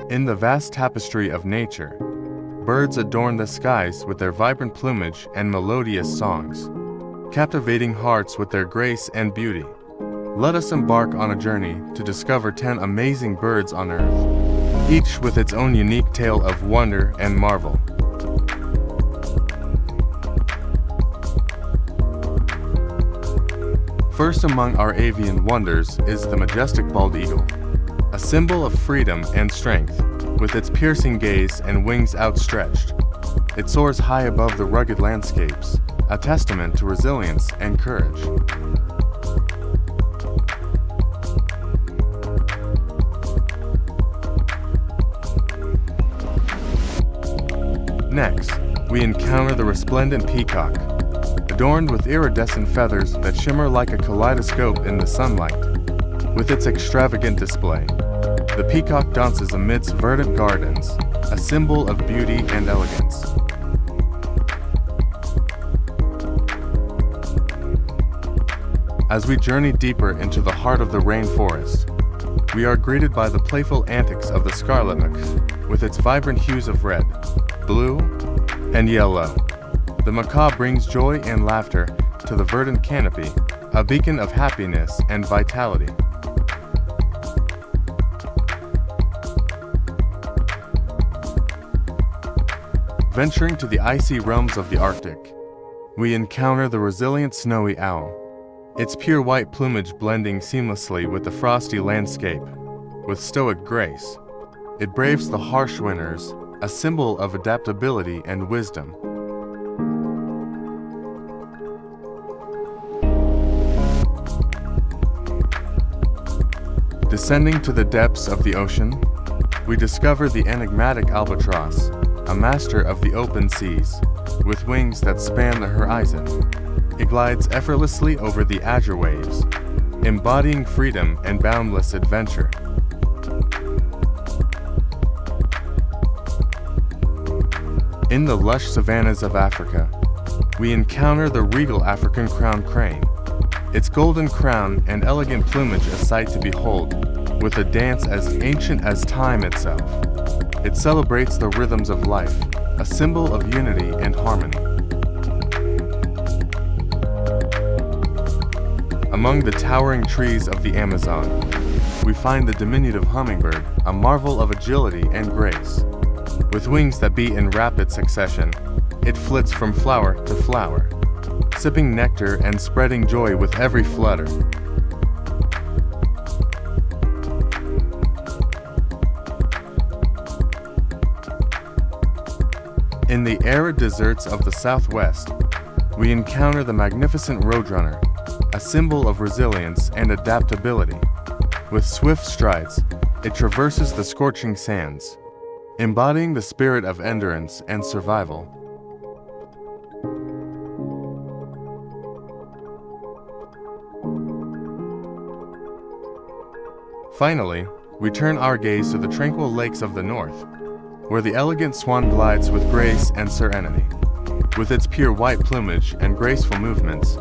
In the vast tapestry of nature, birds adorn the skies with their vibrant plumage and melodious songs, captivating hearts with their grace and beauty. Let us embark on a journey to discover 10 amazing birds on Earth, each with its own unique tale of wonder and marvel. First among our avian wonders is the majestic bald eagle, a symbol of freedom and strength. With its piercing gaze and wings outstretched, it soars high above the rugged landscapes, a testament to resilience and courage. Next, we encounter the resplendent peacock, adorned with iridescent feathers that shimmer like a kaleidoscope in the sunlight. With its extravagant display, the peacock dances amidst verdant gardens, a symbol of beauty and elegance. As we journey deeper into the heart of the rainforest, we are greeted by the playful antics of the scarlet macaw, with its vibrant hues of red, blue, and yellow. The macaw brings joy and laughter to the verdant canopy, a beacon of happiness and vitality. Venturing to the icy realms of the Arctic, we encounter the resilient snowy owl, its pure white plumage blending seamlessly with the frosty landscape. With stoic grace, it braves the harsh winters, a symbol of adaptability and wisdom. Descending to the depths of the ocean, we discover the enigmatic albatross, a master of the open seas. With wings that span the horizon, it glides effortlessly over the azure waves, embodying freedom and boundless adventure. In the lush savannas of Africa, we encounter the regal African crowned crane, its golden crown and elegant plumage a sight to behold, with a dance as ancient as time itself. It celebrates the rhythms of life, a symbol of unity and harmony. Among the towering trees of the Amazon, we find the diminutive hummingbird, a marvel of agility and grace. With wings that beat in rapid succession, it flits from flower to flower, sipping nectar and spreading joy with every flutter. In the arid deserts of the Southwest, we encounter the magnificent roadrunner, a symbol of resilience and adaptability. With swift strides, it traverses the scorching sands, embodying the spirit of endurance and survival. Finally, we turn our gaze to the tranquil lakes of the north, where the elegant swan glides with grace and serenity. With its pure white plumage and graceful movements,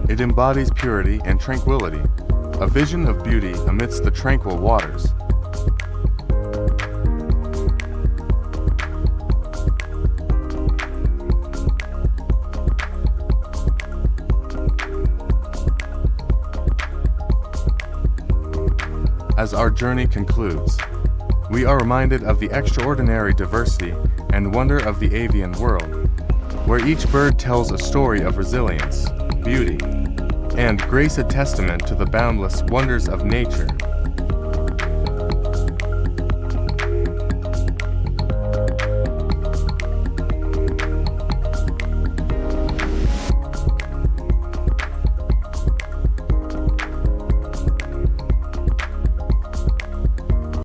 it embodies purity and tranquility, a vision of beauty amidst the tranquil waters. As our journey concludes, we are reminded of the extraordinary diversity and wonder of the avian world, where each bird tells a story of resilience, beauty, and grace, a testament to the boundless wonders of nature.